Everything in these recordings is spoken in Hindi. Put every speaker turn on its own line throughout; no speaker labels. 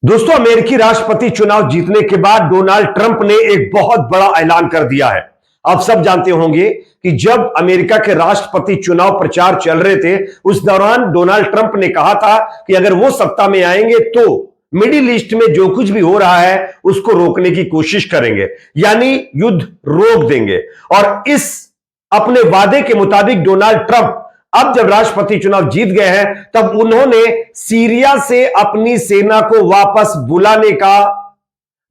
दोस्तों, अमेरिकी राष्ट्रपति चुनाव जीतने के बाद डोनाल्ड ट्रंप ने एक बहुत बड़ा ऐलान कर दिया है। आप सब जानते होंगे कि जब अमेरिका के राष्ट्रपति चुनाव प्रचार चल रहे थे, उस दौरान डोनाल्ड ट्रंप ने कहा था कि अगर वो सत्ता में आएंगे तो मिडिल ईस्ट में जो कुछ भी हो रहा है उसको रोकने की कोशिश करेंगे, यानी युद्ध रोक देंगे। और इस अपने वादे के मुताबिक डोनाल्ड ट्रंप अब जब राष्ट्रपति चुनाव जीत गए हैं, तब उन्होंने सीरिया से अपनी सेना को वापस बुलाने का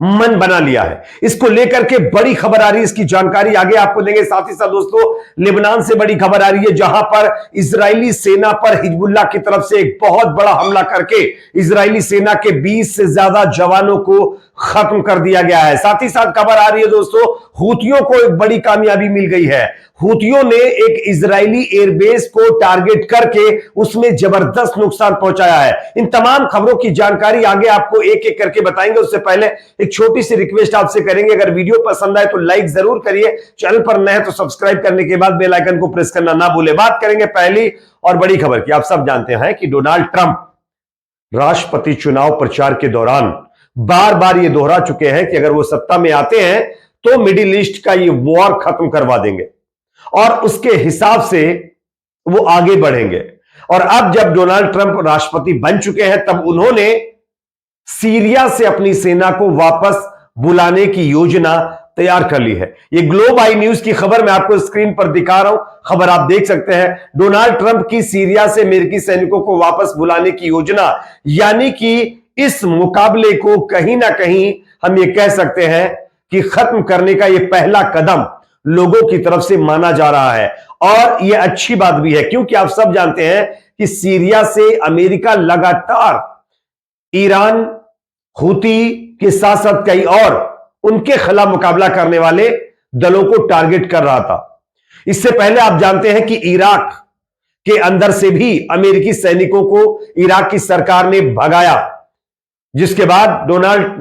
मन बना लिया है। इसको लेकर के बड़ी खबर आ रही है, इसकी जानकारी आगे आपको देंगे। साथ ही साथ दोस्तों, लेबनान से बड़ी खबर आ रही है, जहां पर इजरायली सेना पर हिजबुल्लाह की तरफ से एक बहुत बड़ा हमला करके इजरायली सेना के 20 से ज्यादा जवानों को खत्म कर दिया गया है। साथ ही साथ खबर आ रही है दोस्तों, हूतियों को एक बड़ी कामयाबी मिल गई है। हूतियों ने एक इजरायली एयरबेस को टारगेट करके उसमें जबरदस्त नुकसान पहुंचाया है। इन तमाम खबरों की जानकारी आगे आपको एक एक करके बताएंगे। उससे पहले एक छोटी सी रिक्वेस्ट आपसे करेंगे, अगर वीडियो पसंद आए तो लाइक जरूर करिए, चैनल पर नए हैं तो सब्सक्राइब करने के बाद बेल आइकन को प्रेस करना ना भूले। बात करेंगे पहली और बड़ी खबर की। आप सब जानते हैं कि डोनाल्ड ट्रंप राष्ट्रपति चुनाव प्रचार के दौरान बार बार ये दोहरा चुके हैं कि अगर वो सत्ता में आते हैं तो मिडिल ईस्ट का ये वॉर खत्म करवा देंगे और उसके हिसाब से वो आगे बढ़ेंगे। और अब जब डोनाल्ड ट्रंप राष्ट्रपति बन चुके हैं, तब उन्होंने सीरिया से अपनी सेना को वापस बुलाने की योजना तैयार कर ली है। ये ग्लोब आई न्यूज की खबर मैं आपको स्क्रीन पर दिखा रहा हूं, खबर आप देख सकते हैं। डोनाल्ड ट्रंप की सीरिया से अमेरिकी सैनिकों को वापस बुलाने की योजना, यानी कि इस मुकाबले को कहीं ना कहीं हम ये कह सकते हैं कि खत्म करने का यह पहला कदम लोगों की तरफ से माना जा रहा है। और यह अच्छी बात भी है, क्योंकि आप सब जानते हैं कि सीरिया से अमेरिका लगातार ईरान, हूती के साथ साथ कई और उनके खिलाफ मुकाबला करने वाले दलों को टारगेट कर रहा था। इससे पहले आप जानते हैं कि इराक के अंदर से भी अमेरिकी सैनिकों को इराक की सरकार ने भगाया, जिसके बाद डोनाल्ड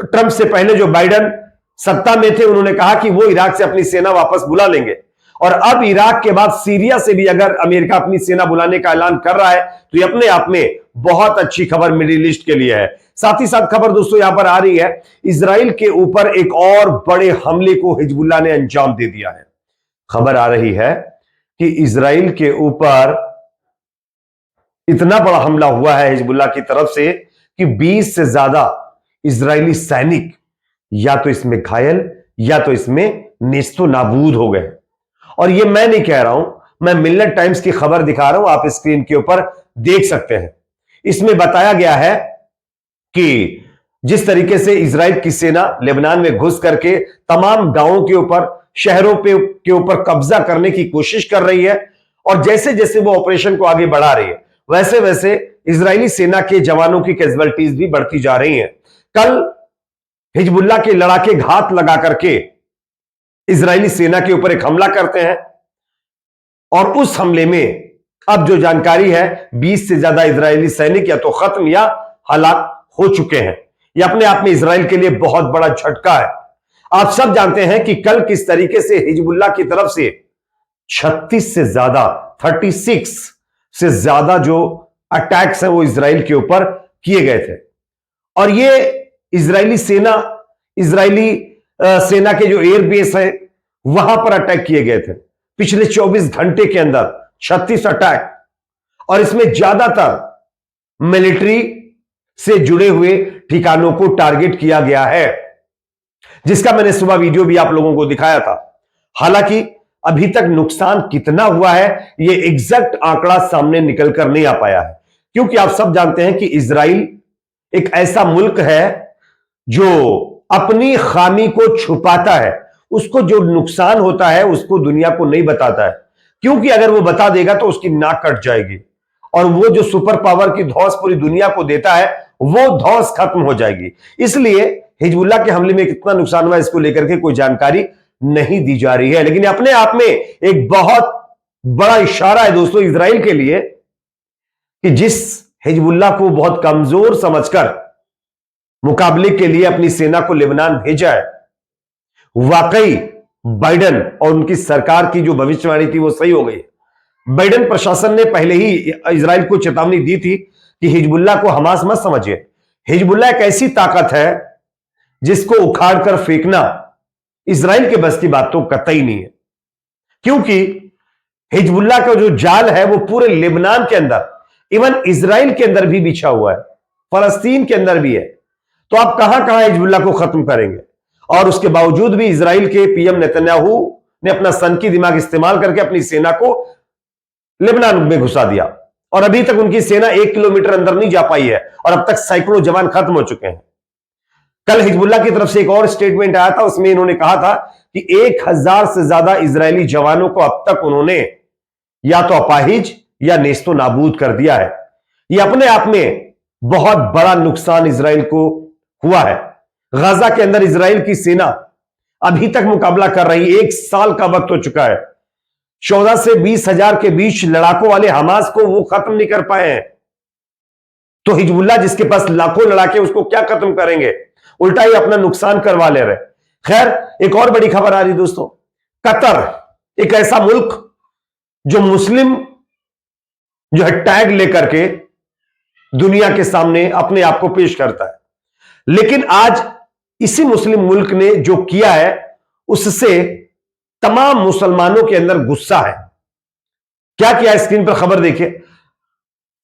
ट्रंप से पहले जो बाइडेन सत्ता में थे, उन्होंने कहा कि वो इराक से अपनी सेना वापस बुला लेंगे। और अब इराक के बाद सीरिया से भी अगर अमेरिका अपनी सेना बुलाने का ऐलान कर रहा है तो ये अपने आप में बहुत अच्छी खबर मिडिल ईस्ट के लिए है। साथ ही साथ खबर दोस्तों यहां पर आ रही है, इजराइल के ऊपर एक और बड़े हमले को हिजबुल्लाह ने अंजाम दे दिया है। खबर आ रही है कि इजराइल के ऊपर इतना बड़ा हमला हुआ है हिजबुल्लाह की तरफ से कि 20 से ज्यादा इजरायली सैनिक या तो इसमें घायल या तो इसमें नेस्तो नाबूद हो गए। और ये मैं नहीं कह रहा हूं, मैं मिलत टाइम्स की खबर दिखा रहा हूं, आप स्क्रीन के ऊपर देख सकते हैं। इसमें बताया गया है कि जिस तरीके से इजराइल की सेना लेबनान में घुस करके तमाम गांवों के ऊपर, शहरों के ऊपर कब्जा करने की कोशिश कर रही है, और जैसे जैसे वो ऑपरेशन को आगे बढ़ा रही है, वैसे वैसे इजरायली सेना के जवानों की कैजुअलिटीज भी बढ़ती जा रही हैं। कल हिजबुल्लाह के लड़ाके घात लगा करके इजरायली सेना के ऊपर एक हमला करते हैं, और उस हमले में अब जो जानकारी है 20 से ज्यादा इजरायली सैनिक या तो खत्म या हलाक हो चुके हैं। यह अपने आप में इजराइल के लिए बहुत बड़ा झटका है। आप सब जानते हैं कि कल किस तरीके से हिजबुल्लाह की तरफ से 36 से ज्यादा 36 से ज्यादा जो अटैक्स हैं वो इजराइल के ऊपर किए गए थे। और ये इजरायली सेना के जो एयरबेस है वहां पर अटैक किए गए थे पिछले 24 घंटे के अंदर, 36 अटैक। और इसमें ज्यादातर मिलिट्री से जुड़े हुए ठिकानों को टारगेट किया गया है, जिसका मैंने सुबह वीडियो भी आप लोगों को दिखाया था। हालांकि अभी तक नुकसान कितना हुआ है यह एग्जैक्ट आंकड़ा सामने निकल कर नहीं आ पाया है, क्योंकि आप सब जानते हैं कि इजराइल एक ऐसा मुल्क है जो अपनी खामी को छुपाता है। उसको जो नुकसान होता है उसको दुनिया को नहीं बताता है, क्योंकि अगर वो बता देगा तो उसकी नाक कट जाएगी, और वो जो सुपर पावर की धौंस पूरी दुनिया को देता है वो धौंस खत्म हो जाएगी। इसलिए हिजबुल्लाह के हमले में कितना नुकसान हुआ इसको लेकर के कोई जानकारी नहीं दी जा रही है। लेकिन अपने आप में एक बहुत बड़ा इशारा है दोस्तों इजराइल के लिए कि जिस हिजबुल्लाह को बहुत कमजोर समझकर मुकाबले के लिए अपनी सेना को लेबनान भेजा है, वाकई बाइडेन और उनकी सरकार की जो भविष्यवाणी थी वो सही हो गई। बाइडेन प्रशासन ने पहले ही इजराइल को चेतावनी दी थी कि हिजबुल्लाह को हमास मत समझिए, हिजबुल्लाह एक ऐसी ताकत है जिसको उखाड़ कर फेंकना इजराइल के बस की बात तो कतई नहीं है, क्योंकि हिजबुल्लाह का जो जाल है वो पूरे लेबनान के अंदर, इवन इजराइल के अंदर भी बिछा हुआ है, फलस्तीन के अंदर भी है। तो आप कहां कहां हिजबुल्लाह को खत्म करेंगे? और उसके बावजूद भी इजराइल के पीएम नेतन्याहू ने अपना सनकी दिमाग इस्तेमाल करके अपनी सेना को लेबनान में घुसा दिया, और अभी तक उनकी सेना 1 किलोमीटर अंदर नहीं जा पाई है, और अब तक सैकड़ों जवान खत्म हो चुके हैं। कल हिजबुल्लाह की तरफ से एक और स्टेटमेंट आया था, उसमें इन्होंने कहा था कि 1000 से ज्यादा इजरायली जवानों को अब तक उन्होंने या तो अपाहिज या नेस्तो नाबूद कर दिया है। यह अपने आप में बहुत बड़ा नुकसान इजराइल को हुआ है। गाजा के अंदर इजराइल की सेना अभी तक मुकाबला कर रही, 1 साल का वक्त हो चुका है। 14 से 20 हजार के बीच लड़ाकों वाले हमास को वो खत्म नहीं कर पाए हैं, तो हिजबुल्लाह जिसके पास लाखों लड़ाके उसको क्या खत्म करेंगे? उल्टा ही अपना नुकसान करवा ले रहे। खैर, एक और बड़ी खबर आ रही दोस्तों, कतर एक ऐसा मुल्क जो मुस्लिम जो है टैग लेकर के दुनिया के सामने अपने आप को पेश करता है, लेकिन आज इसी मुस्लिम मुल्क ने जो किया है उससे तमाम मुसलमानों के अंदर गुस्सा है। क्या किया? स्क्रीन पर खबर देखिए।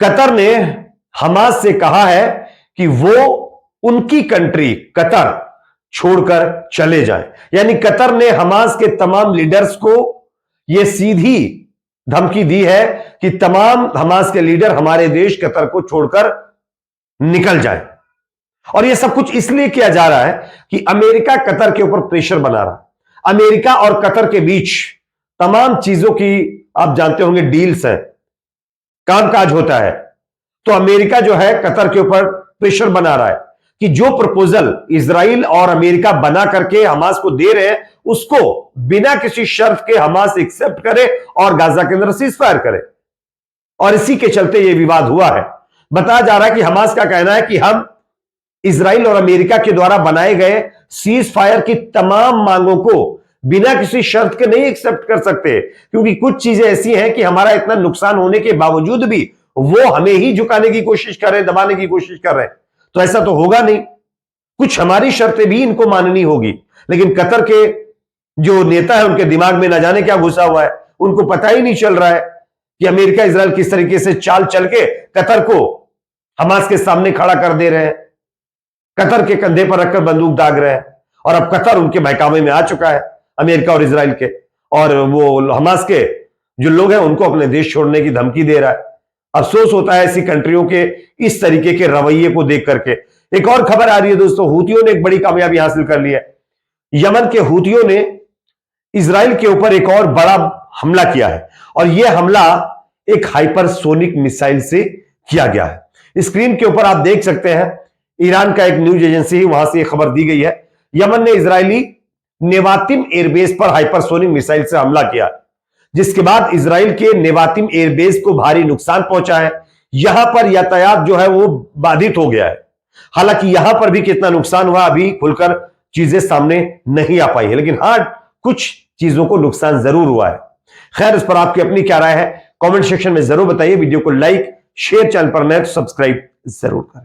कतर ने हमास से कहा है कि वो उनकी कंट्री कतर छोड़कर चले जाएं। यानी कतर ने हमास के तमाम लीडर्स को यह सीधी धमकी दी है कि तमाम हमास के लीडर हमारे देश कतर को छोड़कर निकल जाएं। और यह सब कुछ इसलिए किया जा रहा है कि अमेरिका कतर के ऊपर प्रेशर बना रहा है। अमेरिका और कतर के बीच तमाम चीजों की आप जानते होंगे डील्स है, कामकाज होता है। तो अमेरिका जो है कतर के ऊपर प्रेशर बना रहा है कि जो प्रपोजल इजराइल और अमेरिका बना करके हमास को दे रहे हैं उसको बिना किसी शर्त के हमास एक्सेप्ट करे और गाजा के अंदर सीज फायर करे। और इसी के चलते यह विवाद हुआ है। बताया जा रहा है कि हमास का कहना है कि हम इजराइल और अमेरिका के द्वारा बनाए गए सीज फायर की तमाम मांगों को बिना किसी शर्त के नहीं एक्सेप्ट कर सकते, क्योंकि कुछ चीजें ऐसी हैं कि हमारा इतना नुकसान होने के बावजूद भी वो हमें ही झुकाने की कोशिश कर रहे हैं, दबाने की कोशिश कर रहे हैं। तो ऐसा तो होगा नहीं, कुछ हमारी शर्तें भी इनको माननी होगी। लेकिन कतर के जो नेता है उनके दिमाग में ना जाने क्या घुसा हुआ है, उनको पता ही नहीं चल रहा है कि अमेरिका इजराइल किस तरीके से चाल चल के कतर को हमास के सामने खड़ा कर दे रहे हैं, कतर के कंधे पर रखकर बंदूक दाग रहे हैं। और अब कतर उनके बहकावे में आ चुका है, अमेरिका और इजराइल के, और वो हमास के जो लोग हैं उनको अपने देश छोड़ने की धमकी दे रहा है। अफसोस होता है ऐसी कंट्रियों के इस तरीके के रवैये को देख करके। एक और खबर आ रही है दोस्तों, हूतियों ने एक बड़ी कामयाबी हासिल कर ली है। यमन के हूतियों ने इजराइल के ऊपर एक और बड़ा हमला किया है, और यह हमला एक हाइपरसोनिक मिसाइल से किया गया है। स्क्रीन के ऊपर आप देख सकते हैं, ईरान का एक न्यूज एजेंसी ही वहां से यह खबर दी गई है। यमन ने इजरायली नेवातिम एयरबेस पर हाइपरसोनिक मिसाइल से हमला किया, जिसके बाद इजराइल के नेवातिम एयरबेस को भारी नुकसान पहुंचा है। यहां पर यातायात जो है वो बाधित हो गया है। हालांकि यहां पर भी कितना नुकसान हुआ अभी खुलकर चीजें सामने नहीं आ पाई है, लेकिन हां कुछ चीजों को नुकसान जरूर हुआ है। खैर, इस पर आपकी अपनी क्या राय है कमेंट सेक्शन में जरूर बताइए। वीडियो को लाइक शेयर, चैनल पर नए तो सब्सक्राइब जरूर करें।